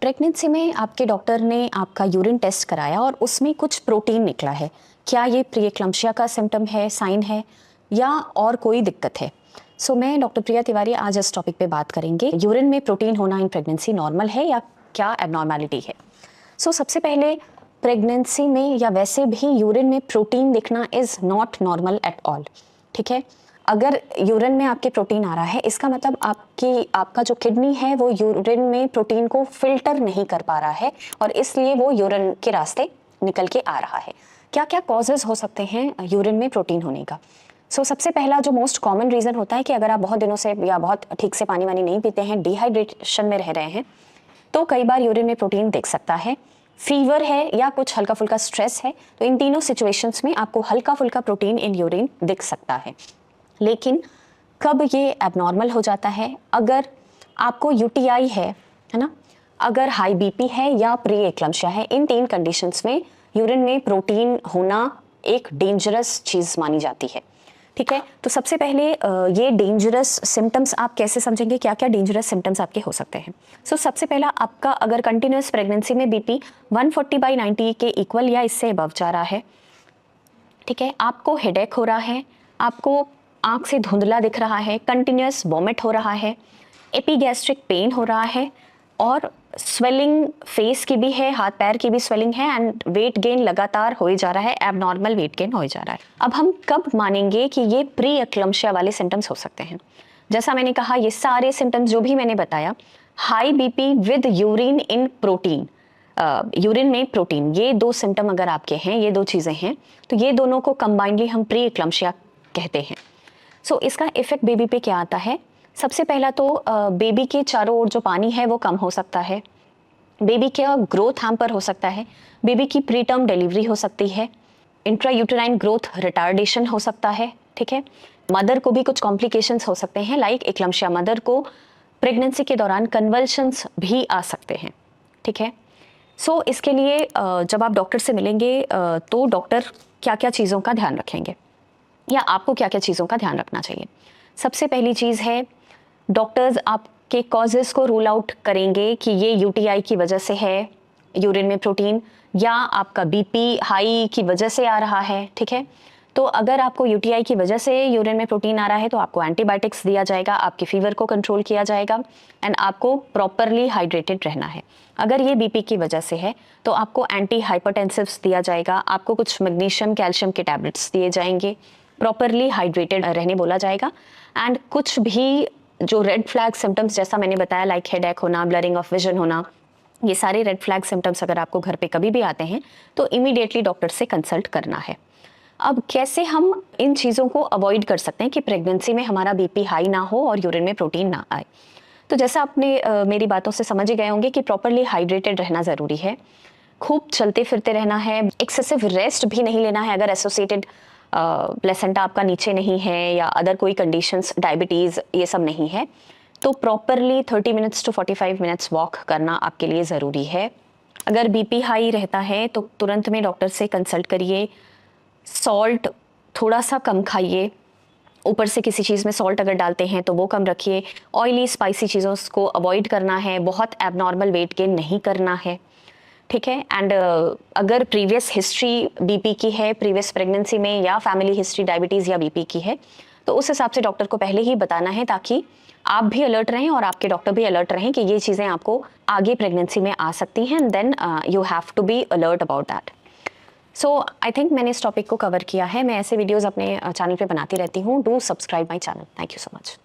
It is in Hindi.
प्रेगनेंसी में आपके डॉक्टर ने आपका यूरिन टेस्ट कराया और उसमें कुछ प्रोटीन निकला है। क्या ये प्रीएक्लम्पशिया का सिम्टम है, साइन है या और कोई दिक्कत है? मैं डॉक्टर प्रिया तिवारी आज इस टॉपिक पे बात करेंगे। यूरिन में प्रोटीन होना इन प्रेगनेंसी नॉर्मल है या क्या एबनॉर्मेलिटी है? सबसे पहले प्रेगनेंसी में या वैसे भी यूरिन में प्रोटीन दिखना is not normal at all. ठीक है, अगर यूरिन में आपके प्रोटीन आ रहा है इसका मतलब आपका जो किडनी है वो यूरिन में प्रोटीन को फिल्टर नहीं कर पा रहा है और इसलिए वो यूरिन के रास्ते निकल के आ रहा है। क्या क्या कॉजेज़ हो सकते हैं यूरिन में प्रोटीन होने का? सबसे पहला जो मोस्ट कॉमन रीज़न होता है कि अगर आप बहुत दिनों से या बहुत ठीक से पानी वानी नहीं पीते हैं, डिहाइड्रेशन में रह रहे हैं, तो कई बार यूरिन में प्रोटीन दिख सकता है। फीवर है या कुछ हल्का फुल्का स्ट्रेस है, तो इन तीनों सिचुएशंस में आपको हल्का फुल्का प्रोटीन इन यूरिन दिख सकता है। लेकिन कब ये एबनॉर्मल हो जाता है? अगर आपको यूटीआई है ना, अगर हाई बीपी है या प्री एक्लम्पशिया है, इन तीन कंडीशंस में यूरिन में प्रोटीन होना एक डेंजरस चीज़ मानी जाती है। ठीक है, तो सबसे पहले ये डेंजरस सिम्टम्स आप कैसे समझेंगे? क्या क्या डेंजरस सिम्टम्स आपके हो सकते हैं? सबसे पहला, आपका अगर कंटिन्यूस प्रेगनेंसी में बीपी 140/90 के इक्वल या इससे अबव जा रहा है, ठीक है, आपको हेडेक हो रहा है, आपको आंख से धुंधला दिख रहा है, कंटिन्यूस वॉमिट हो रहा है, एपीगैस्ट्रिक पेन हो रहा है और स्वेलिंग फेस की भी है, हाथ पैर की भी स्वेलिंग है एंड वेट गेन लगातार हो ही जा रहा है, एबनॉर्मल वेट गेन हो ही जा रहा है। अब हम कब मानेंगे कि ये प्री एक्लम्पशिया वाले सिम्टम्स हो सकते हैं? जैसा मैंने कहा, ये सारे सिम्टम्स जो भी मैंने बताया, high BP with urine in protein, urine में प्रोटीन, ये दो सिम्टम अगर आपके हैं, ये दो चीज़ें हैं, तो ये दोनों को कंबाइंडली हम प्री एक्लम्पशिया कहते हैं। इसका इफेक्ट बेबी पे क्या आता है? सबसे पहला तो बेबी के चारों ओर जो पानी है वो कम हो सकता है, बेबी का ग्रोथ हैम्पर हो सकता है, बेबी की प्री टर्म डिलीवरी हो सकती है, इंट्रायूटेराइन ग्रोथ रिटार्डेशन हो सकता है। ठीक है, मदर को भी कुछ कॉम्प्लिकेशंस हो सकते हैं लाइक एक्लम्पशिया। मदर को प्रेगनेंसी के दौरान कन्वल्शंस भी आ सकते हैं। ठीक है, इसके लिए जब आप डॉक्टर से मिलेंगे तो डॉक्टर क्या क्या चीज़ों का ध्यान रखेंगे या आपको क्या क्या चीज़ों का ध्यान रखना चाहिए? सबसे पहली चीज़ है, डॉक्टर्स आपके कॉजेज़ को रूल आउट करेंगे कि ये यूटीआई की वजह से है यूरिन में प्रोटीन या आपका बीपी हाई की वजह से आ रहा है। ठीक है, तो अगर आपको यूटीआई की वजह से यूरिन में प्रोटीन आ रहा है तो आपको एंटीबायोटिक्स दिया जाएगा, आपके फीवर को कंट्रोल किया जाएगा एंड आपको प्रॉपरली हाइड्रेटेड रहना है। अगर ये बीपी की वजह से है तो आपको एंटी हाइपरटेंसिव्स दिया जाएगा, आपको कुछ मैग्नीशियम कैल्शियम के टैबलेट्स दिए जाएंगे, प्रॉपरली हाइड्रेटेड रहने बोला जाएगा एंड कुछ भी जो रेड फ्लैग सिम्टम्स जैसा मैंने बताया लाइक हेडेक होना, ब्लरिंग ऑफ विजन होना, ये सारे रेड फ्लैग सिम्टम्स अगर आपको घर पे कभी भी आते हैं तो इमीडिएटली डॉक्टर से कंसल्ट करना है। अब कैसे हम इन चीज़ों को अवॉइड कर सकते हैं कि प्रेगनेंसी में हमारा बीपी हाई ना हो और यूरिन में प्रोटीन ना आए? तो जैसा आपने मेरी बातों से समझ ही गए होंगे कि प्रॉपरली हाइड्रेटेड रहना ज़रूरी है, खूब चलते फिरते रहना है, एक्सेसिव रेस्ट भी नहीं लेना है अगर एसोसिएटेड प्लेसेंटा आपका नीचे नहीं है या अदर कोई कंडीशंस, डायबिटीज़ ये सब नहीं है, तो properly 30 minutes to 45 minutes walk करना आपके लिए ज़रूरी है। अगर बीपी हाई रहता है तो तुरंत में डॉक्टर से कंसल्ट करिए। सॉल्ट थोड़ा सा कम खाइए, ऊपर से किसी चीज़ में सॉल्ट अगर डालते हैं तो वो कम रखिए। ऑयली स्पाइसी चीज़ों को अवॉइड करना है, बहुत एबनॉर्मल वेट गेन नहीं करना है। ठीक है, एंड अगर प्रीवियस हिस्ट्री बीपी की है प्रीवियस प्रेगनेंसी में या फैमिली हिस्ट्री डायबिटीज़ या बीपी की है तो उस हिसाब से डॉक्टर को पहले ही बताना है ताकि आप भी अलर्ट रहें और आपके डॉक्टर भी अलर्ट रहें कि ये चीज़ें आपको आगे प्रेगनेंसी में आ सकती हैं, then you have to be alert about that. I think मैंने इस टॉपिक को कवर किया है। मैं ऐसे वीडियोज़ अपने चैनल पे बनाती रहती हूँ। Do subscribe my channel. Thank you so much.